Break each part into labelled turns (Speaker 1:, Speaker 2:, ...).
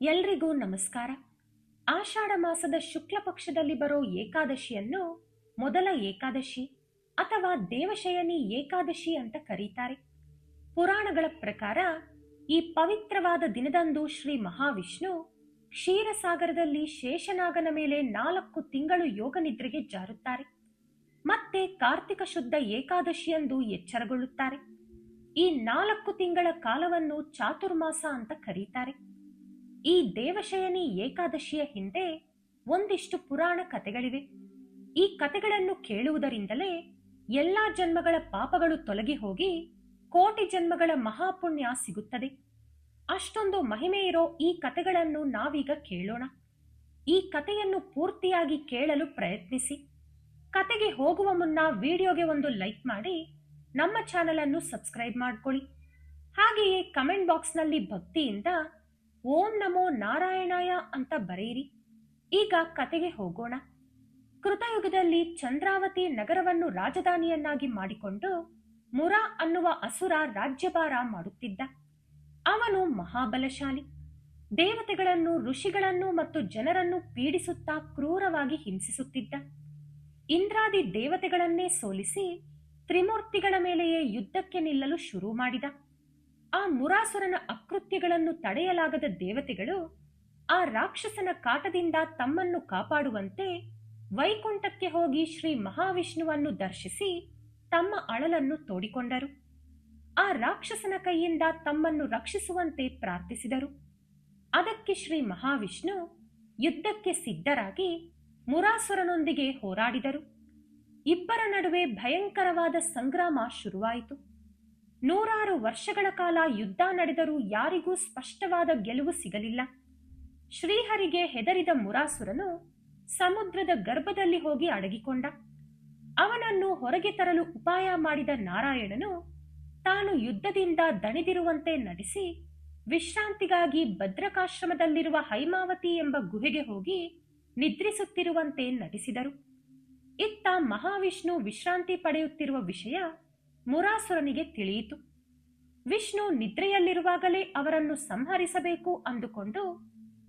Speaker 1: ಎಲ್ರಿಗೂ ನಮಸ್ಕಾರ. ಆಷಾಢ ಮಾಸದ ಶುಕ್ಲ ಪಕ್ಷದಲ್ಲಿ ಬರೋ ಏಕಾದಶಿಯನ್ನು ಮೊದಲ ಏಕಾದಶಿ ಅಥವಾ ದೇವಶಯನಿ ಏಕಾದಶಿ ಅಂತ ಕರೀತಾರೆ. ಪುರಾಣಗಳ ಪ್ರಕಾರ ಈ ಪವಿತ್ರವಾದ ದಿನದಂದು ಶ್ರೀ ಮಹಾವಿಷ್ಣು ಕ್ಷೀರಸಾಗರದಲ್ಲಿ ಶೇಷನಾಗನ ಮೇಲೆ 4 ತಿಂಗಳು ಯೋಗ ನಿದ್ರೆಗೆ ಜಾರುತ್ತಾರೆ. ಮತ್ತೆ ಕಾರ್ತಿಕ ಶುದ್ಧ ಏಕಾದಶಿಯಂದು ಎಚ್ಚರಗೊಳ್ಳುತ್ತಾರೆ. ಈ 4 ತಿಂಗಳ ಕಾಲವನ್ನು ಚಾತುರ್ಮಾಸ ಅಂತ ಕರೀತಾರೆ. ಈ ದೇವಶಯನಿ ಏಕಾದಶಿಯ ಹಿಂದೆ ಒಂದಿಷ್ಟು ಪುರಾಣ ಕಥೆಗಳಿವೆ. ಈ ಕಥೆಗಳನ್ನು ಕೇಳುವುದರಿಂದಲೇ ಎಲ್ಲಾ ಜನ್ಮಗಳ ಪಾಪಗಳು ತೊಲಗಿ ಹೋಗಿ ಕೋಟಿ ಜನ್ಮಗಳ ಮಹಾಪುಣ್ಯ ಸಿಗುತ್ತದೆ. ಅಷ್ಟೊಂದು ಮಹಿಮೆ ಇರೋ ಈ ಕಥೆಗಳನ್ನು ನಾವೀಗ ಕೇಳೋಣ. ಈ ಕಥೆಯನ್ನು ಪೂರ್ತಿಯಾಗಿ ಕೇಳಲು ಪ್ರಯತ್ನಿಸಿ. ಕತೆಗೆ ಹೋಗುವ ಮುನ್ನ ವಿಡಿಯೋಗೆ ಒಂದು ಲೈಕ್ ಮಾಡಿ ನಮ್ಮ ಚಾನೆಲ್ ಅನ್ನು ಸಬ್ಸ್ಕ್ರೈಬ್ ಮಾಡ್ಕೊಳ್ಳಿ. ಹಾಗೆಯೇ ಕಮೆಂಟ್ ಬಾಕ್ಸ್ನಲ್ಲಿ ಭಕ್ತಿಯಿಂದ ಓಂ ನಮೋ ನಾರಾಯಣಾಯ ಅಂತ ಬರೆಯಿರಿ. ಈಗ ಕತೆಗೆ ಹೋಗೋಣ. ಕೃತಯುಗದಲ್ಲಿ ಚಂದ್ರಾವತಿ ನಗರವನ್ನು ರಾಜಧಾನಿಯನ್ನಾಗಿ ಮಾಡಿಕೊಂಡು ಮುರ ಅನ್ನುವ ಅಸುರ ರಾಜ್ಯಭಾರ ಮಾಡುತ್ತಿದ್ದ. ಅವನು ಮಹಾಬಲಶಾಲಿ. ದೇವತೆಗಳನ್ನು, ಋಷಿಗಳನ್ನು ಮತ್ತು ಜನರನ್ನು ಪೀಡಿಸುತ್ತಾ ಕ್ರೂರವಾಗಿ ಹಿಂಸಿಸುತ್ತಿದ್ದ. ಇಂದ್ರಾದಿ ದೇವತೆಗಳನ್ನೇ ಸೋಲಿಸಿ ತ್ರಿಮೂರ್ತಿಗಳ ಮೇಲೆಯೇ ಯುದ್ಧಕ್ಕೆ ನಿಲ್ಲಲು ಶುರು ಮಾಡಿದ. ಆ ಮುರಾಸುರನ ಅಕೃತ್ಯಗಳನ್ನು ತಡೆಯಲಾಗದ ದೇವತೆಗಳು ಆ ರಾಕ್ಷಸನ ಕಾಟದಿಂದ ತಮ್ಮನ್ನು ಕಾಪಾಡುವಂತೆ ವೈಕುಂಠಕ್ಕೆ ಹೋಗಿ ಶ್ರೀ ಮಹಾವಿಷ್ಣುವನ್ನು ದರ್ಶಿಸಿ ತಮ್ಮ ಅಳಲನ್ನು ತೋಡಿಕೊಂಡರು. ಆ ರಾಕ್ಷಸನ ಕೈಯಿಂದ ತಮ್ಮನ್ನು ರಕ್ಷಿಸುವಂತೆ ಪ್ರಾರ್ಥಿಸಿದರು. ಅದಕ್ಕೆ ಶ್ರೀ ಮಹಾವಿಷ್ಣು ಯುದ್ಧಕ್ಕೆ ಸಿದ್ಧರಾಗಿ ಮುರಾಸುರನೊಂದಿಗೆ ಹೋರಾಡಿದರು. ಇಬ್ಬರ ನಡುವೆ ಭಯಂಕರವಾದ ಸಂಗ್ರಾಮ ಶುರುವಾಯಿತು. 100 ವರ್ಷಗಳ ಕಾಲ ಯುದ್ಧ ನಡೆದರೂ ಯಾರಿಗೂ ಸ್ಪಷ್ಟವಾದ ಗೆಲುವು ಸಿಗಲಿಲ್ಲ. ಶ್ರೀಹರಿಗೆ ಹೆದರಿದ ಮುರಾಸುರನು ಸಮುದ್ರದ ಗರ್ಭದಲ್ಲಿ ಹೋಗಿ ಅಡಗಿಕೊಂಡ. ಅವನನ್ನು ಹೊರಗೆ ತರಲು ಉಪಾಯ ಮಾಡಿದ ನಾರಾಯಣನು ತಾನು ಯುದ್ಧದಿಂದ ದಣಿದಿರುವಂತೆ ನಟಿಸಿ ವಿಶ್ರಾಂತಿಗಾಗಿ ಭದ್ರಕಾಶ್ರಮದಲ್ಲಿರುವ ಹೈಮಾವತಿ ಎಂಬ ಗುಹೆಗೆ ಹೋಗಿ ನಿದ್ರಿಸುತ್ತಿರುವಂತೆ ನಟಿಸಿದರು. ಇತ್ತ ಮಹಾವಿಷ್ಣು ವಿಶ್ರಾಂತಿ ಪಡೆಯುತ್ತಿರುವ ವಿಷಯ ಮುರಾಸುರನಿಗೆ ತಿಳಿಯಿತು. ವಿಷ್ಣು ನಿದ್ರೆಯಲ್ಲಿರುವಾಗಲೇ ಅವರನ್ನು ಸಂಹರಿಸಬೇಕು ಅಂದುಕೊಂಡು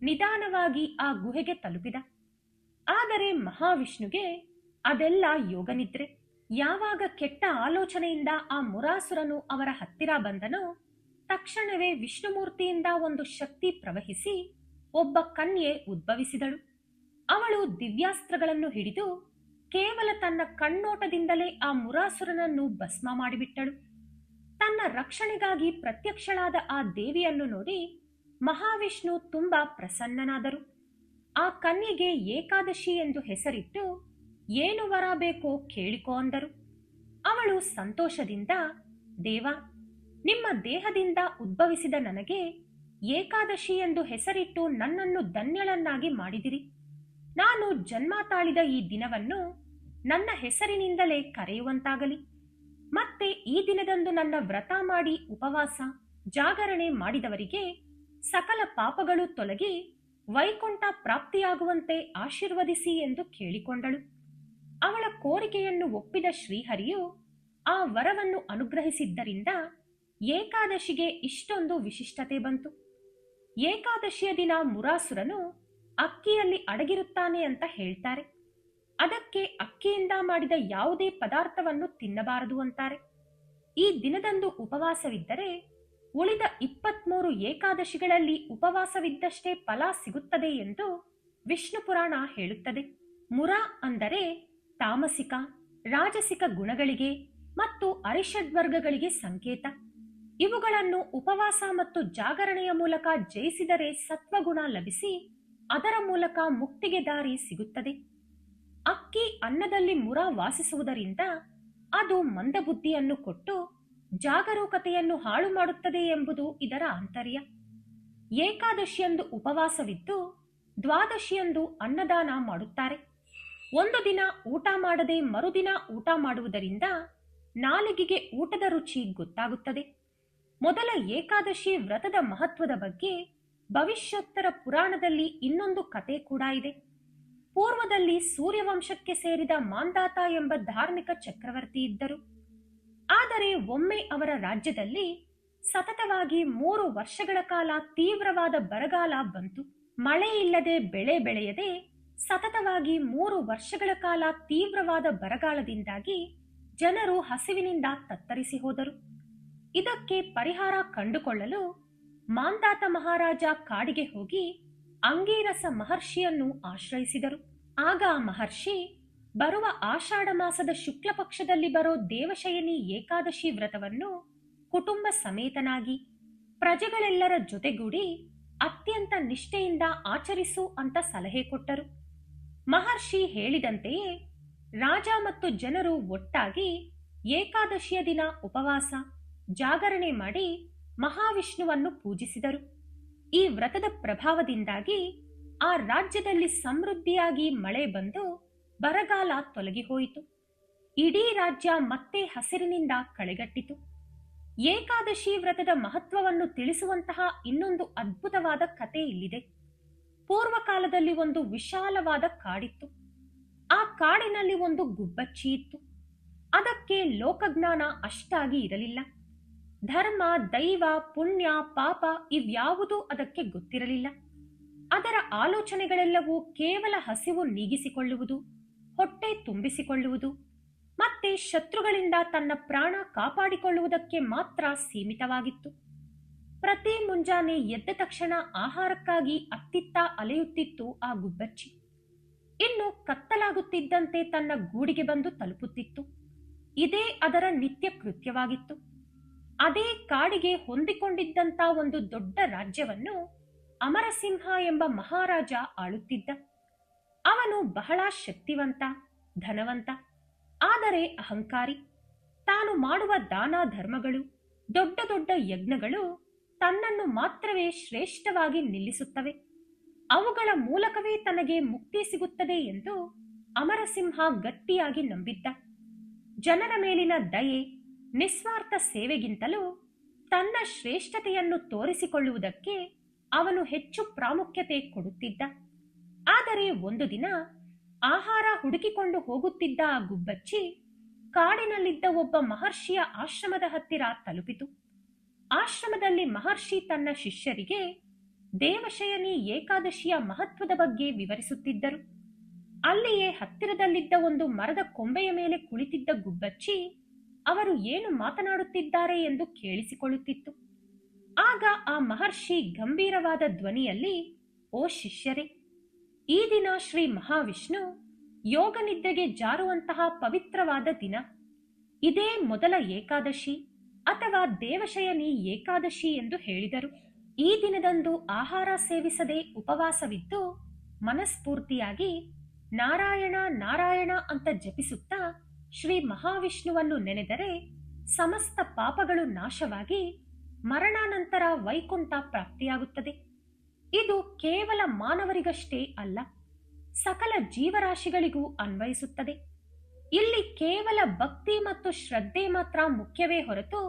Speaker 1: ನಿಧಾನವಾಗಿ ಆ ಗುಹೆಗೆ ತಲುಪಿದ. ಆದರೆ ಮಹಾವಿಷ್ಣುಗೆ ಅದೆಲ್ಲ ಯೋಗನಿದ್ರೆ. ಯಾವಾಗ ಕೆಟ್ಟ ಆಲೋಚನೆಯಿಂದ ಆ ಮುರಾಸುರನು ಅವರ ಹತ್ತಿರ ಬಂದನೋ ತಕ್ಷಣವೇ ವಿಷ್ಣುಮೂರ್ತಿಯಿಂದ ಒಂದು ಶಕ್ತಿ ಪ್ರವಹಿಸಿ ಒಬ್ಬ ಕನ್ಯೆ ಉದ್ಭವಿಸಿದಳು. ಅವಳು ದಿವ್ಯಾಸ್ತ್ರಗಳನ್ನು ಹಿಡಿದು ಕೇವಲ ತನ್ನ ಕಣ್ಣೋಟದಿಂದಲೇ ಆ ಮುರಾಸುರನನ್ನು ಭಸ್ಮ ಮಾಡಿಬಿಟ್ಟಳು. ತನ್ನ ರಕ್ಷಣೆಗಾಗಿ ಪ್ರತ್ಯಕ್ಷಳಾದ ಆ ದೇವಿಯನ್ನು ನೋಡಿ ಮಹಾವಿಷ್ಣು ತುಂಬಾ ಪ್ರಸನ್ನನಾದರು. ಆ ಕನ್ಯೆಗೆ ಏಕಾದಶಿ ಎಂದು ಹೆಸರಿಟ್ಟು ಏನು ವರ ಬೇಕೋ ಕೇಳಿಕೋ ಅಂದರು. ಅವಳು ಸಂತೋಷದಿಂದ, ದೇವ, ನಿಮ್ಮ ದೇಹದಿಂದ ಉದ್ಭವಿಸಿದ ನನಗೆ ಏಕಾದಶಿ ಎಂದು ಹೆಸರಿಟ್ಟು ನನ್ನನ್ನು ಧನ್ಯಳನ್ನಾಗಿ ಮಾಡಿದಿರಿ. ನಾನು ಜನ್ಮ ತಾಳಿದ ಈ ದಿನವನ್ನು ನನ್ನ ಹೆಸರಿನಿಂದಲೇ ಕರೆಯುವಂತಾಗಲಿ. ಮತ್ತೆ ಈ ದಿನದಂದು ನನ್ನ ವ್ರತ ಮಾಡಿ ಉಪವಾಸ ಜಾಗರಣೆ ಮಾಡಿದವರಿಗೆ ಸಕಲ ಪಾಪಗಳು ತೊಲಗಿ ವೈಕುಂಠ ಪ್ರಾಪ್ತಿಯಾಗುವಂತೆ ಆಶೀರ್ವದಿಸಿ ಎಂದು ಕೇಳಿಕೊಂಡಳು. ಅವಳ ಕೋರಿಕೆಯನ್ನು ಒಪ್ಪಿದ ಶ್ರೀಹರಿಯು ಆ ವರವನ್ನು ಅನುಗ್ರಹಿಸಿದ್ದರಿಂದ ಏಕಾದಶಿಗೆ ಇಷ್ಟೊಂದು ವಿಶಿಷ್ಟತೆ ಬಂತು. ಏಕಾದಶಿಯ ದಿನ ಮುರಾಸುರನು ಅಕ್ಕಿಯಲ್ಲಿ ಅಡಗಿರುತ್ತಾನೆ ಅಂತ ಹೇಳ್ತಾರೆ. ಅದಕ್ಕೆ ಅಕ್ಕಿಯಿಂದ ಮಾಡಿದ ಯಾವುದೇ ಪದಾರ್ಥವನ್ನು ತಿನ್ನಬಾರದು ಅಂತಾರೆ. ಈ ದಿನದಂದು ಉಪವಾಸವಿದ್ದರೆ ಉಳಿದ 23 ಏಕಾದಶಿಗಳಲ್ಲಿ ಉಪವಾಸವಿದ್ದಷ್ಟೇ ಫಲ ಸಿಗುತ್ತದೆ ಎಂದು ವಿಷ್ಣು ಪುರಾಣ ಹೇಳುತ್ತದೆ. ಮುರ ಅಂದರೆ ತಾಮಸಿಕ, ರಾಜಸಿಕ ಗುಣಗಳಿಗೆ ಮತ್ತು ಅರಿಷಡ್ವರ್ಗಗಳಿಗೆ ಸಂಕೇತ. ಇವುಗಳನ್ನು ಉಪವಾಸ ಮತ್ತು ಜಾಗರಣೆಯ ಮೂಲಕ ಜಯಿಸಿದರೆ ಸತ್ವಗುಣ ಲಭಿಸಿ ಅದರ ಮೂಲಕ ಮುಕ್ತಿಗೆ ದಾರಿ ಸಿಗುತ್ತದೆ. ಅಕ್ಕಿ ಅನ್ನದಲ್ಲಿ ಮುರ ವಾಸಿಸುವುದರಿಂದ ಅದು ಮಂದಬುದ್ಧಿಯನ್ನು ಕೊಟ್ಟು ಜಾಗರೂಕತೆಯನ್ನು ಹಾಳು ಮಾಡುತ್ತದೆ ಎಂಬುದು ಇದರ ಆಂತರ್ಯ. ಏಕಾದಶಿಯಂದು ಉಪವಾಸವಿದ್ದು ದ್ವಾದಶಿಯಂದು ಅನ್ನದಾನ ಮಾಡುತ್ತಾರೆ. ಒಂದು ದಿನ ಊಟ ಮಾಡದೆ ಮರುದಿನ ಊಟ ಮಾಡುವುದರಿಂದ ನಾಲಿಗೆಗೆ ಊಟದ ರುಚಿ ಗೊತ್ತಾಗುತ್ತದೆ. ಮೊದಲ ಏಕಾದಶಿ ವ್ರತದ ಮಹತ್ವದ ಬಗ್ಗೆ ಭವಿಷ್ಯೋತ್ತರ ಪುರಾಣದಲ್ಲಿ ಇನ್ನೊಂದು ಕತೆ ಕೂಡ ಇದೆ. ಪೂರ್ವದಲ್ಲಿ ಸೂರ್ಯವಂಶಕ್ಕೆ ಸೇರಿದ ಮಾಂಧಾತ ಎಂಬ ಧಾರ್ಮಿಕ ಚಕ್ರವರ್ತಿ ಇದ್ದರು. ಆದರೆ ಒಮ್ಮೆ ಅವರ ರಾಜ್ಯದಲ್ಲಿ ಸತತವಾಗಿ 3 ವರ್ಷಗಳ ಕಾಲ ತೀವ್ರವಾದ ಬರಗಾಲ ಬಂತು. ಮಳೆ ಇಲ್ಲದೆ ಬೆಳೆ ಬೆಳೆಯದೆ ಸತತವಾಗಿ 3 ವರ್ಷಗಳ ಕಾಲ ತೀವ್ರವಾದ ಬರಗಾಲದಿಂದಾಗಿ ಜನರು ಹಸಿವಿನಿಂದ ತತ್ತರಿಸಿ ಹೋದರು. ಇದಕ್ಕೆ ಪರಿಹಾರ ಕಂಡುಕೊಳ್ಳಲು ಮಾಂಧಾತ ಮಹಾರಾಜ ಕಾಡಿಗೆ ಹೋಗಿ ಅಂಗೀರಸ ಮಹರ್ಷಿಯನ್ನು ಆಶ್ರಯಿಸಿದರು. ಆಗ ಮಹರ್ಷಿ ಬರುವ ಆಷಾಢ ಮಾಸದ ಶುಕ್ಲ ಪಕ್ಷದಲ್ಲಿ ಬರೋ ದೇವಶಯನಿ ಏಕಾದಶಿ ವ್ರತವನ್ನು ಕುಟುಂಬ ಸಮೇತನಾಗಿ ಪ್ರಜೆಗಳೆಲ್ಲರ ಜೊತೆಗೂಡಿ ಅತ್ಯಂತ ನಿಷ್ಠೆಯಿಂದ ಆಚರಿಸು ಅಂತ ಸಲಹೆ ಕೊಟ್ಟರು. ಮಹರ್ಷಿ ಹೇಳಿದಂತೆಯೇ ರಾಜ ಮತ್ತು ಜನರು ಒಟ್ಟಾಗಿ ಏಕಾದಶಿಯ ದಿನ ಉಪವಾಸ ಜಾಗರಣೆ ಮಾಡಿ ಮಹಾವಿಷ್ಣುವನ್ನು ಪೂಜಿಸಿದರು. ಈ ವ್ರತದ ಪ್ರಭಾವದಿಂದಾಗಿ ಆ ರಾಜ್ಯದಲ್ಲಿ ಸಮೃದ್ಧಿಯಾಗಿ ಮಳೆ ಬಂದು ಬರಗಾಲ ತೊಲಗಿ ಹೋಯಿತು. ಇಡೀ ರಾಜ್ಯ ಮತ್ತೆ ಹಸಿರಿನಿಂದ ಕಳೆಗಟ್ಟಿತು. ಏಕಾದಶಿ ವ್ರತದ ಮಹತ್ವವನ್ನು ತಿಳಿಸುವಂತಹ ಇನ್ನೊಂದು ಅದ್ಭುತವಾದ ಕತೆ ಇಲ್ಲಿದೆ. ಪೂರ್ವಕಾಲದಲ್ಲಿ ಒಂದು ವಿಶಾಲವಾದ ಕಾಡಿತ್ತು. ಆ ಕಾಡಿನಲ್ಲಿ ಒಂದು ಗುಬ್ಬಚ್ಚಿ ಇತ್ತು. ಅದಕ್ಕೆ ಲೋಕಜ್ಞಾನ ಅಷ್ಟಾಗಿ ಇರಲಿಲ್ಲ. ಧರ್ಮ, ದೈವ, ಪುಣ್ಯ, ಪಾಪ ಇವ್ಯಾವುದೂ ಅದಕ್ಕೆ ಗೊತ್ತಿರಲಿಲ್ಲ. ಅದರ ಆಲೋಚನೆಗಳೆಲ್ಲವೂ ಕೇವಲ ಹಸಿವು ನೀಗಿಸಿಕೊಳ್ಳುವುದು, ಹೊಟ್ಟೆ ತುಂಬಿಸಿಕೊಳ್ಳುವುದು ಮತ್ತೆ ಶತ್ರುಗಳಿಂದ ತನ್ನ ಪ್ರಾಣ ಕಾಪಾಡಿಕೊಳ್ಳುವುದಕ್ಕೆ ಮಾತ್ರ ಸೀಮಿತವಾಗಿತ್ತು. ಪ್ರತಿ ಮುಂಜಾನೆ ಎದ್ದ ತಕ್ಷಣ ಆಹಾರಕ್ಕಾಗಿ ಅತ್ತಿತ್ತ ಅಲೆಯುತ್ತಿತ್ತು ಆ ಗುಬ್ಬಚ್ಚಿ. ಇನ್ನು ಕತ್ತಲಾಗುತ್ತಿದ್ದಂತೆ ತನ್ನ ಗೂಡಿಗೆ ಬಂದು ತಲುಪುತ್ತಿತ್ತು. ಇದೇ ಅದರ ನಿತ್ಯ ಕೃತ್ಯವಾಗಿತ್ತು. ಅದೇ ಕಾಡಿಗೆ ಹೊಂದಿಕೊಂಡಿದ್ದಂತ ಒಂದು ದೊಡ್ಡ ರಾಜ್ಯವನ್ನು ಅಮರಸಿಂಹ ಎಂಬ ಮಹಾರಾಜ ಆಳುತ್ತಿದ್ದ. ಅವನು ಬಹಳ ಶಕ್ತಿವಂತ, ಧನವಂತ, ಆದರೆ ಅಹಂಕಾರಿ. ತಾನು ಮಾಡುವ ದಾನ ಧರ್ಮಗಳು, ದೊಡ್ಡ ದೊಡ್ಡ ಯಜ್ಞಗಳು ತನ್ನನ್ನು ಮಾತ್ರವೇ ಶ್ರೇಷ್ಠವಾಗಿ ನಿಲ್ಲಿಸುತ್ತವೆ. ಅವುಗಳ ಮೂಲಕವೇ ತನಗೆ ಮುಕ್ತಿ ಸಿಗುತ್ತದೆ ಎಂದು ಅಮರಸಿಂಹ ಗಟ್ಟಿಯಾಗಿ ನಂಬಿದ್ದ. ಜನರ ಮೇಲಿನ ದಯೆ, ನಿಸ್ವಾರ್ಥ ಸೇವೆಗಿಂತಲೂ ತನ್ನ ಶ್ರೇಷ್ಠತೆಯನ್ನು ತೋರಿಸಿಕೊಳ್ಳುವುದಕ್ಕೆ ಅವನು ಹೆಚ್ಚು ಪ್ರಾಮುಖ್ಯತೆ ಕೊಡುತ್ತಿದ್ದ. ಆದರೆ ಒಂದು ದಿನ ಆಹಾರ ಹುಡುಕಿಕೊಂಡು ಹೋಗುತ್ತಿದ್ದ ಆ ಗುಬ್ಬಚ್ಚಿ ಕಾಡಿನಲ್ಲಿದ್ದ ಒಬ್ಬ ಮಹರ್ಷಿಯ ಆಶ್ರಮದ ಹತ್ತಿರ ತಲುಪಿತು. ಆಶ್ರಮದಲ್ಲಿ ಮಹರ್ಷಿ ತನ್ನ ಶಿಷ್ಯರಿಗೆ ದೇವಶಯನಿ ಏಕಾದಶಿಯ ಮಹತ್ವದ ಬಗ್ಗೆ ವಿವರಿಸುತ್ತಿದ್ದರು. ಅಲ್ಲಿಯೇ ಹತ್ತಿರದಲ್ಲಿದ್ದ ಒಂದು ಮರದ ಕೊಂಬೆಯ ಮೇಲೆ ಕುಳಿತಿದ್ದ ಗುಬ್ಬಚ್ಚಿ ಅವರು ಏನು ಮಾತನಾಡುತ್ತಿದ್ದಾರೆ ಎಂದು ಕೇಳಿಸಿಕೊಳ್ಳುತ್ತಿತ್ತು. ಆಗ ಆ ಮಹರ್ಷಿ ಗಂಭೀರವಾದ ಧ್ವನಿಯಲ್ಲಿ, ಓ ಶಿಷ್ಯರೇ, ಈ ದಿನ ಶ್ರೀ ಮಹಾವಿಷ್ಣು ಯೋಗ ನಿದ್ದೆಗೆ ಜಾರುವಂತಹ ಪವಿತ್ರವಾದ ದಿನ. ಇದೇ ಮೊದಲ ಏಕಾದಶಿ ಅಥವಾ ದೇವಶಯನಿ ಏಕಾದಶಿ ಎಂದು ಹೇಳಿದರು. ಈ ದಿನದಂದು ಆಹಾರ ಸೇವಿಸದೆ ಉಪವಾಸವಿದ್ದು ಮನಸ್ಫೂರ್ತಿಯಾಗಿ ನಾರಾಯಣ ನಾರಾಯಣ ಅಂತ ಜಪಿಸುತ್ತಾ ಶ್ರೀ ಮಹಾವಿಷ್ಣುವನ್ನು ನೆನೆದರೆ ಸಮಸ್ತ ಪಾಪಗಳು ನಾಶವಾಗಿ ಮರಣಾನಂತರ ವೈಕುಂಠ ಪ್ರಾಪ್ತಿಯಾಗುತ್ತದೆ. ಇದು ಕೇವಲ ಮಾನವರಿಗಷ್ಟೇ ಅಲ್ಲ, ಸಕಲ ಜೀವರಾಶಿಗಳಿಗೂ ಅನ್ವಯಿಸುತ್ತದೆ. ಇಲ್ಲಿ ಕೇವಲ ಭಕ್ತಿ ಮತ್ತು ಶ್ರದ್ಧೆ ಮಾತ್ರ ಮುಖ್ಯವೇ ಹೊರತು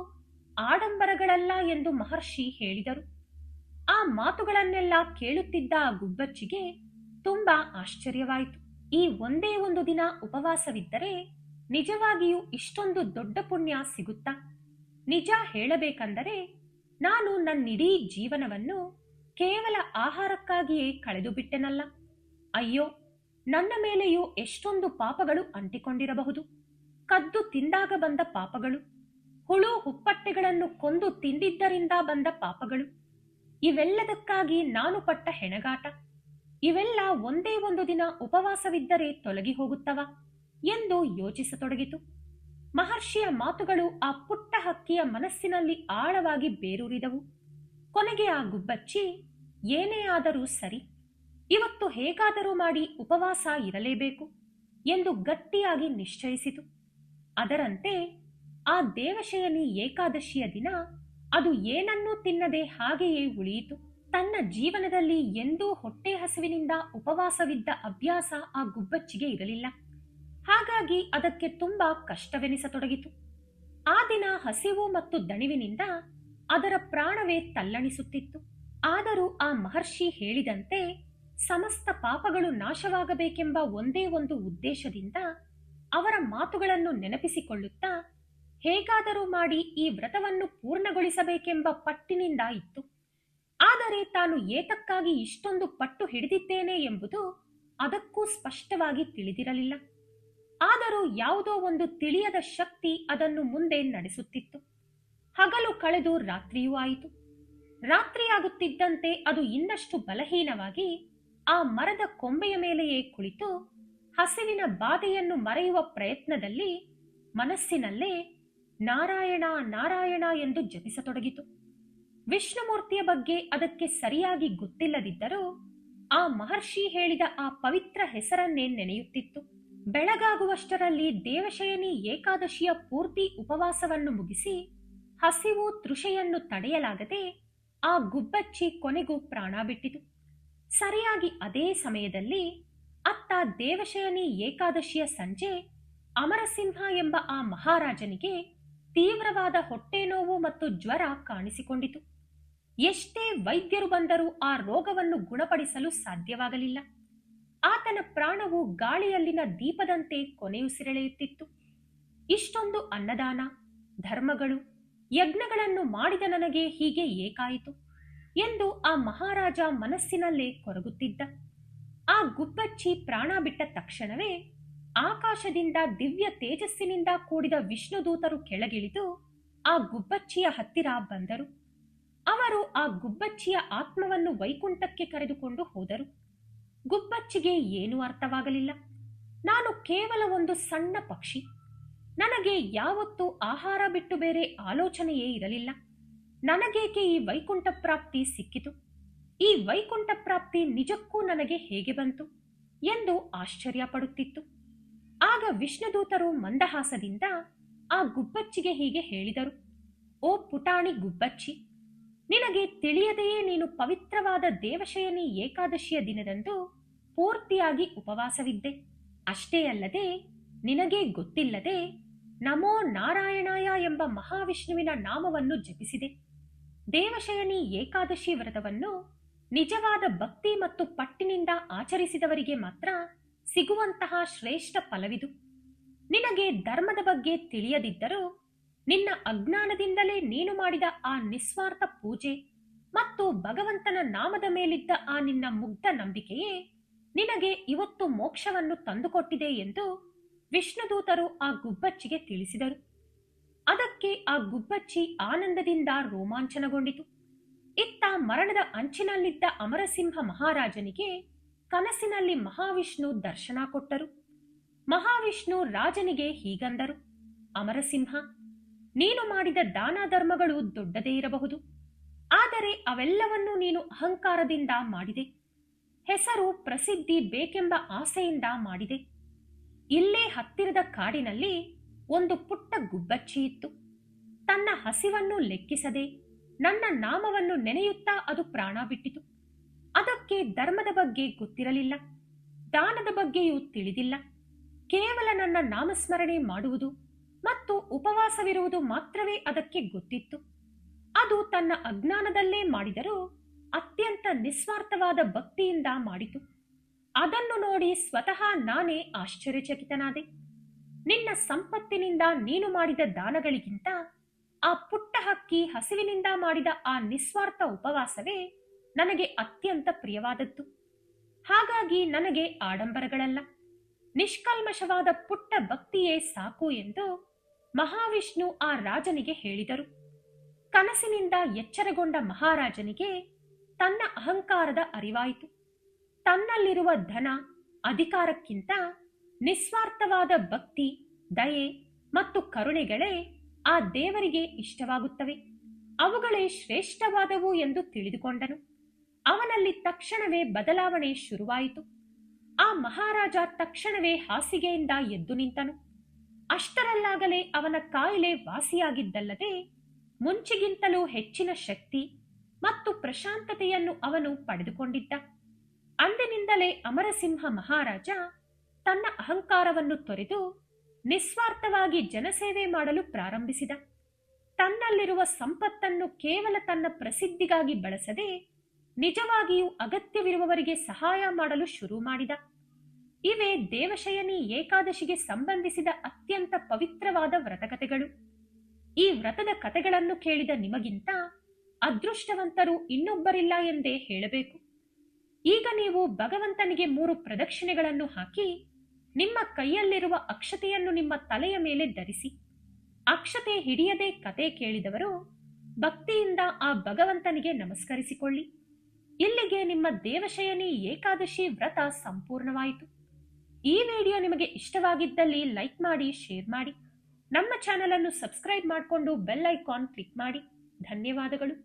Speaker 1: ಆಡಂಬರಗಳಲ್ಲ ಎಂದು ಮಹರ್ಷಿ ಹೇಳಿದರು. ಆ ಮಾತುಗಳನ್ನೆಲ್ಲ ಕೇಳುತ್ತಿದ್ದ ಆ ಗುಬ್ಬಚ್ಚಿಗೆ ತುಂಬಾ ಆಶ್ಚರ್ಯವಾಯಿತು. ಈ ಒಂದೇ ಒಂದು ದಿನ ಉಪವಾಸವಿದ್ದರೆ ನಿಜವಾಗಿಯೂ ಇಷ್ಟೊಂದು ದೊಡ್ಡ ಪುಣ್ಯ ಸಿಗುತ್ತಾ? ನಿಜ ಹೇಳಬೇಕಂದರೆ ನಾನು ನನ್ನಿಡೀ ಜೀವನವನ್ನು ಕೇವಲ ಆಹಾರಕ್ಕಾಗಿಯೇ ಕಳೆದು ಬಿಟ್ಟೆನಲ್ಲ. ಅಯ್ಯೋ, ನನ್ನ ಮೇಲೆಯೂ ಎಷ್ಟೊಂದು ಪಾಪಗಳು ಅಂಟಿಕೊಂಡಿರಬಹುದು. ಕದ್ದು ತಿಂದಾಗ ಬಂದ ಪಾಪಗಳು, ಹುಳು ಹುಪ್ಪಟ್ಟೆಗಳನ್ನು ಕೊಂದು ತಿಂದಿದ್ದರಿಂದ ಬಂದ ಪಾಪಗಳು, ಇವೆಲ್ಲದಕ್ಕಾಗಿ ನಾನು ಪಟ್ಟ ಹೆಣಗಾಟ, ಇವೆಲ್ಲ ಒಂದೇ ಒಂದು ದಿನ ಉಪವಾಸವಿದ್ದರೆ ತೊಲಗಿ ಹೋಗುತ್ತವ ಎಂದು ಯೋಚಿಸತೊಡಗಿತು. ಮಹರ್ಷಿಯ ಮಾತುಗಳು ಆ ಪುಟ್ಟ ಹಕ್ಕಿಯ ಮನಸ್ಸಿನಲ್ಲಿ ಆಳವಾಗಿ ಬೇರೂರಿದವು. ಕೊನೆಗೆ ಆ ಗುಬ್ಬಚ್ಚಿ, ಏನೇ ಆದರೂ ಸರಿ, ಇವತ್ತು ಹೇಗಾದರೂ ಮಾಡಿ ಉಪವಾಸ ಇರಲೇಬೇಕು ಎಂದು ಗಟ್ಟಿಯಾಗಿ ನಿಶ್ಚಯಿಸಿತು. ಅದರಂತೆ ಆ ದೇವಶಯನಿ ಏಕಾದಶಿಯ ದಿನ ಅದು ಏನನ್ನೂ ತಿನ್ನದೆ ಹಾಗೆಯೇ ಉಳಿಯಿತು. ತನ್ನ ಜೀವನದಲ್ಲಿ ಎಂದೂ ಹೊಟ್ಟೆ ಹಸಿವಿನಿಂದ ಉಪವಾಸವಿದ್ದ ಅಭ್ಯಾಸ ಆ ಗುಬ್ಬಚ್ಚಿಗೆ ಇರಲಿಲ್ಲ. ಹಾಗಾಗಿ ಅದಕ್ಕೆ ತುಂಬಾ ಕಷ್ಟವೆನಿಸತೊಡಗಿತು. ಆ ದಿನ ಹಸಿವು ಮತ್ತು ದಣಿವಿನಿಂದ ಅದರ ಪ್ರಾಣವೇ ತಲ್ಲಣಿಸುತ್ತಿತ್ತು. ಆದರೂ ಆ ಮಹರ್ಷಿ ಹೇಳಿದಂತೆ ಸಮಸ್ತ ಪಾಪಗಳು ನಾಶವಾಗಬೇಕೆಂಬ ಒಂದೇ ಒಂದು ಉದ್ದೇಶದಿಂದ ಅವರ ಮಾತುಗಳನ್ನು ನೆನಪಿಸಿಕೊಳ್ಳುತ್ತಾ ಹೇಗಾದರೂ ಮಾಡಿ ಈ ವ್ರತವನ್ನು ಪೂರ್ಣಗೊಳಿಸಬೇಕೆಂಬ ಪಟ್ಟಿನಿಂದ ಇತ್ತು. ಆದರೆ ತಾನು ಏತಕ್ಕಾಗಿ ಇಷ್ಟೊಂದು ಪಟ್ಟು ಹಿಡಿದಿದ್ದೇನೆ ಎಂಬುದು ಅದಕ್ಕೂ ಸ್ಪಷ್ಟವಾಗಿ ತಿಳಿದಿರಲಿಲ್ಲ. ಆದರೂ ಯಾವುದೋ ಒಂದು ತಿಳಿಯದ ಶಕ್ತಿ ಅದನ್ನು ಮುಂದೆ ನಡೆಸುತ್ತಿತ್ತು. ಹಗಲು ಕಳೆದು ರಾತ್ರಿಯೂ ಆಯಿತು. ರಾತ್ರಿಯಾಗುತ್ತಿದ್ದಂತೆ ಅದು ಇನ್ನಷ್ಟು ಬಲಹೀನವಾಗಿ ಆ ಮರದ ಕೊಂಬೆಯ ಮೇಲೆಯೇ ಕುಳಿತು ಹಸಿವಿನ ಬಾಧೆಯನ್ನು ಮರೆಯುವ ಪ್ರಯತ್ನದಲ್ಲಿ ಮನಸ್ಸಿನಲ್ಲೇ ನಾರಾಯಣ ನಾರಾಯಣ ಎಂದು ಜಪಿಸತೊಡಗಿತು. ವಿಷ್ಣುಮೂರ್ತಿಯ ಬಗ್ಗೆ ಅದಕ್ಕೆ ಸರಿಯಾಗಿ ಗೊತ್ತಿಲ್ಲದಿದ್ದರೂ ಆ ಮಹರ್ಷಿ ಹೇಳಿದ ಆ ಪವಿತ್ರ ಹೆಸರನ್ನೇ ನೆನೆಯುತ್ತಿತ್ತು. ಬೆಳಗಾಗುವಷ್ಟರಲ್ಲಿ ದೇವಶಯನಿ ಏಕಾದಶಿಯ ಪೂರ್ತಿ ಉಪವಾಸವನ್ನು ಮುಗಿಸಿ ಹಸಿವು ತೃಷೆಯನ್ನು ತಡೆಯಲಾಗದೆ ಆ ಗುಬ್ಬಚ್ಚಿ ಕೊನೆಗೂ ಪ್ರಾಣ ಬಿಟ್ಟಿತು. ಸರಿಯಾಗಿ ಅದೇ ಸಮಯದಲ್ಲಿ ಅತ್ತ ದೇವಶಯನಿ ಏಕಾದಶಿಯ ಸಂಜೆ ಅಮರಸಿಂಹ ಎಂಬ ಆ ಮಹಾರಾಜನಿಗೆ ತೀವ್ರವಾದ ಹೊಟ್ಟೆ ನೋವು ಮತ್ತು ಜ್ವರ ಕಾಣಿಸಿಕೊಂಡಿತು. ಎಷ್ಟೇ ವೈದ್ಯರು ಬಂದರೂ ಆ ರೋಗವನ್ನು ಗುಣಪಡಿಸಲು ಸಾಧ್ಯವಾಗಲಿಲ್ಲ. ಆತನ ಪ್ರಾಣವು ಗಾಳಿಯಲ್ಲಿನ ದೀಪದಂತೆ ಕೊನೆಯುಸಿರೆಳೆಯುತ್ತಿತ್ತು. ಇಷ್ಟೊಂದು ಅನ್ನದಾನ, ಧರ್ಮಗಳು, ಯಜ್ಞಗಳನ್ನು ಮಾಡಿದ ನನಗೆ ಹೀಗೆ ಏಕಾಯಿತು ಎಂದು ಆ ಮಹಾರಾಜ ಮನಸ್ಸಿನಲ್ಲೇ ಕೊರಗುತ್ತಿದ್ದ. ಆ ಗುಬ್ಬಚ್ಚಿ ಪ್ರಾಣ ಬಿಟ್ಟ ತಕ್ಷಣವೇ ಆಕಾಶದಿಂದ ದಿವ್ಯ ತೇಜಸ್ಸಿನಿಂದ ಕೂಡಿದ ವಿಷ್ಣುದೂತರು ಕೆಳಗಿಳಿದು ಆ ಗುಬ್ಬಚ್ಚಿಯ ಹತ್ತಿರ ಬಂದರು. ಅವರು ಆ ಗುಬ್ಬಚ್ಚಿಯ ಆತ್ಮವನ್ನು ವೈಕುಂಠಕ್ಕೆ ಕರೆದುಕೊಂಡು ಹೋದರು. ಗುಬ್ಬಚ್ಚಿಗೆ ಏನೂ ಅರ್ಥವಾಗಲಿಲ್ಲ. ನಾನು ಕೇವಲ ಒಂದು ಸಣ್ಣ ಪಕ್ಷಿ. ನನಗೆ ಯಾವತ್ತೂ ಆಹಾರ ಬಿಟ್ಟು ಬೇರೆ ಆಲೋಚನೆಯೇ ಇರಲಿಲ್ಲ. ನನಗೇಕೆ ಈ ವೈಕುಂಠ ಪ್ರಾಪ್ತಿ ಸಿಕ್ಕಿತು? ಈ ವೈಕುಂಠ ಪ್ರಾಪ್ತಿ ನಿಜಕ್ಕೂ ನನಗೆ ಹೇಗೆ ಬಂತು ಎಂದು ಆಶ್ಚರ್ಯ ಪಡುತ್ತಿತ್ತು. ಆಗ ವಿಷ್ಣುದೂತರು ಮಂದಹಾಸದಿಂದ ಆ ಗುಬ್ಬಚ್ಚಿಗೆ ಹೀಗೆ ಹೇಳಿದರು. ಓ ಪುಟಾಣಿ ಗುಬ್ಬಚ್ಚಿ, ನಿನಗೆ ತಿಳಿಯದೆಯೇ ನೀನು ಪವಿತ್ರವಾದ ದೇವಶಯನಿ ಏಕಾದಶಿಯ ದಿನದಂದು ಪೂರ್ತಿಯಾಗಿ ಉಪವಾಸವಿದ್ದೆ. ಅಷ್ಟೇ ಅಲ್ಲದೆ ನಿನಗೆ ಗೊತ್ತಿಲ್ಲದೆ ನಮೋ ನಾರಾಯಣಾಯ ಎಂಬ ಮಹಾವಿಷ್ಣುವಿನ ನಾಮವನ್ನು ಜಪಿಸಿದೆ. ದೇವಶಯನಿ ಏಕಾದಶಿ ವ್ರತವನ್ನು ನಿಜವಾದ ಭಕ್ತಿ ಮತ್ತು ಪಟ್ಟಿನಿಂದ ಆಚರಿಸಿದವರಿಗೆ ಮಾತ್ರ ಸಿಗುವಂತಹ ಶ್ರೇಷ್ಠ ಫಲವಿದು. ನಿನಗೆ ಧರ್ಮದ ಬಗ್ಗೆ ತಿಳಿಯದಿದ್ದರೂ ನಿನ್ನ ಅಜ್ಞಾನದಿಂದಲೇ ನೀನು ಮಾಡಿದ ಆ ನಿಸ್ವಾರ್ಥ ಪೂಜೆ ಮತ್ತು ಭಗವಂತನ ನಾಮದ ಮೇಲಿದ್ದ ಆ ನಿನ್ನ ಮುಗ್ಧ ನಂಬಿಕೆಯೇ ನಿನಗೆ ಇವತ್ತು ಮೋಕ್ಷವನ್ನು ತಂದುಕೊಟ್ಟಿದೆ ಎಂದು ವಿಷ್ಣುದೂತರು ಆ ಗುಬ್ಬಚ್ಚಿಗೆ ತಿಳಿಸಿದರು. ಅದಕ್ಕೆ ಆ ಗುಬ್ಬಚ್ಚಿ ಆನಂದದಿಂದ ರೋಮಾಂಚನಗೊಂಡಿತು. ಇತ್ತ ಮರಣದ ಅಂಚಿನಲ್ಲಿದ್ದ ಅಮರಸಿಂಹ ಮಹಾರಾಜನಿಗೆ ಕನಸಿನಲ್ಲಿ ಮಹಾವಿಷ್ಣು ದರ್ಶನ ಕೊಟ್ಟರು. ಮಹಾವಿಷ್ಣು ರಾಜನಿಗೆ ಹೀಗಂದರು. ಅಮರಸಿಂಹ, ನೀನು ಮಾಡಿದ ದಾನ ಧರ್ಮಗಳು ದೊಡ್ಡದೇ ಇರಬಹುದು, ಆದರೆ ಅವೆಲ್ಲವನ್ನೂ ನೀನು ಅಹಂಕಾರದಿಂದ ಮಾಡಿದೆ. ಹೆಸರು ಪ್ರಸಿದ್ಧಿ ಬೇಕೆಂಬ ಆಸೆಯಿಂದ ಮಾಡಿದೆ. ಇಲ್ಲೇ ಹತ್ತಿರದ ಕಾಡಿನಲ್ಲಿ ಒಂದು ಪುಟ್ಟ ಗುಬ್ಬಚ್ಚಿ ಇತ್ತು. ತನ್ನ ಹಸಿವನ್ನು ಲೆಕ್ಕಿಸದೆ ನನ್ನ ನಾಮವನ್ನು ನೆನೆಯುತ್ತಾ ಅದು ಪ್ರಾಣ ಬಿಟ್ಟಿತು. ಅದಕ್ಕೆ ಧರ್ಮದ ಬಗ್ಗೆ ಗೊತ್ತಿರಲಿಲ್ಲ, ದಾನದ ಬಗ್ಗೆಯೂ ತಿಳಿದಿಲ್ಲ. ಕೇವಲ ನನ್ನ ನಾಮಸ್ಮರಣೆ ಮಾಡುವುದು ಮತ್ತು ಉಪವಾಸವಿರುವುದು ಮಾತ್ರವೇ ಅದಕ್ಕೆ ಗೊತ್ತಿತ್ತು. ಅದು ತನ್ನ ಅಜ್ಞಾನದಲ್ಲೇ ಮಾಡಿದರೂ ಅತ್ಯಂತ ನಿಸ್ವಾರ್ಥವಾದ ಭಕ್ತಿಯಿಂದ ಮಾಡಿತು. ಅದನ್ನು ನೋಡಿ ಸ್ವತಃ ನಾನೇ ಆಶ್ಚರ್ಯಚಕಿತನಾದೆ. ನಿನ್ನ ಸಂಪತ್ತಿನಿಂದ ನೀನು ಮಾಡಿದ ದಾನಗಳಿಗಿಂತ ಆ ಪುಟ್ಟ ಹಕ್ಕಿ ಹಸಿವಿನಿಂದ ಮಾಡಿದ ಆ ನಿಸ್ವಾರ್ಥ ಉಪವಾಸವೇ ನನಗೆ ಅತ್ಯಂತ ಪ್ರಿಯವಾದದ್ದು. ಹಾಗಾಗಿ ನನಗೆ ಆಡಂಬರಗಳಲ್ಲ, ನಿಷ್ಕಲ್ಮಶವಾದ ಪುಟ್ಟ ಭಕ್ತಿಯೇ ಸಾಕು ಎಂದು ಮಹಾವಿಷ್ಣು ಆ ರಾಜನಿಗೆ ಹೇಳಿದರು. ಕನಸಿನಿಂದ ಎಚ್ಚರಗೊಂಡ ಮಹಾರಾಜನಿಗೆ ತನ್ನ ಅಹಂಕಾರದ ಅರಿವಾಯಿತು. ತನ್ನಲ್ಲಿರುವ ಧನ, ಅಧಿಕಾರಕ್ಕಿಂತ ನಿಸ್ವಾರ್ಥವಾದ ಭಕ್ತಿ, ದಯೆ ಮತ್ತು ಕರುಣೆಗಳೇ ಆ ದೇವರಿಗೆ ಇಷ್ಟವಾಗುತ್ತವೆ. ಅವುಗಳೇ ಶ್ರೇಷ್ಠವಾದವು ಎಂದು ತಿಳಿದುಕೊಂಡನು. ಅವನಲ್ಲಿ ತಕ್ಷಣವೇ ಬದಲಾವಣೆ ಶುರುವಾಯಿತು. ಆ ಮಹಾರಾಜ ತಕ್ಷಣವೇ ಹಾಸಿಗೆಯಿಂದ ಎದ್ದು ನಿಂತನು. ಅಷ್ಟರಲ್ಲಾಗಲೇ ಅವನ ಕಾಯಿಲೆ ವಾಸಿಯಾಗಿದ್ದಲ್ಲದೆ ಮುಂಚಿಗಿಂತಲೂ ಹೆಚ್ಚಿನ ಶಕ್ತಿ ಮತ್ತು ಪ್ರಶಾಂತತೆಯನ್ನು ಅವನು ಪಡೆದುಕೊಂಡಿದ್ದ. ಅಂದಿನಿಂದಲೇ ಅಮರಸಿಂಹ ಮಹಾರಾಜ ತನ್ನ ಅಹಂಕಾರವನ್ನು ತೊರೆದು ನಿಸ್ವಾರ್ಥವಾಗಿ ಜನಸೇವೆ ಮಾಡಲು ಪ್ರಾರಂಭಿಸಿದ. ತನ್ನಲ್ಲಿರುವ ಸಂಪತ್ತನ್ನು ಕೇವಲ ತನ್ನ ಪ್ರಸಿದ್ಧಿಗಾಗಿ ಬಳಸದೆ ನಿಜವಾಗಿಯೂ ಅಗತ್ಯವಿರುವವರಿಗೆ ಸಹಾಯ ಮಾಡಲು ಶುರು ಮಾಡಿದ. ಇವೇ ದೇವಶಯನಿ ಏಕಾದಶಿಗೆ ಸಂಬಂಧಿಸಿದ ಅತ್ಯಂತ ಪವಿತ್ರವಾದ ವ್ರತಕಥೆಗಳು. ಈ ವ್ರತದ ಕಥೆಗಳನ್ನು ಕೇಳಿದ ನಿಮಗಿಂತ ಅದೃಷ್ಟವಂತರು ಇನ್ನೊಬ್ಬರಿಲ್ಲ ಎಂದೇ ಹೇಳಬೇಕು. ಈಗ ನೀವು ಭಗವಂತನಿಗೆ 3 ಪ್ರದಕ್ಷಿಣೆಗಳನ್ನು ಹಾಕಿ ನಿಮ್ಮ ಕೈಯಲ್ಲಿರುವ ಅಕ್ಷತೆಯನ್ನು ನಿಮ್ಮ ತಲೆಯ ಮೇಲೆ ಧರಿಸಿ. ಅಕ್ಷತೆ ಹಿಡಿಯದೆ ಕತೆ ಕೇಳಿದವರು ಭಕ್ತಿಯಿಂದ ಆ ಭಗವಂತನಿಗೆ ನಮಸ್ಕರಿಸಿಕೊಳ್ಳಿ. ಇಲ್ಲಿಗೆ ನಿಮ್ಮ ದೇವಶಯನಿ ಏಕಾದಶಿ ವ್ರತ ಸಂಪೂರ್ಣವಾಯಿತು. ಈ ವಿಡಿಯೋ ನಿಮಗೆ ಇಷ್ಟವಾಗಿದ್ದಲ್ಲಿ ಲೈಕ್ ಮಾಡಿ, ಶೇರ್ ಮಾಡಿ. ನಮ್ಮ ಚಾನೆಲ್ ಅನ್ನು ಸಬ್ಸ್ಕ್ರೈಬ್ ಮಾಡಿಕೊಂಡು ಬೆಲ್ ಐಕಾನ್ ಕ್ಲಿಕ್ ಮಾಡಿ. ಧನ್ಯವಾದಗಳು.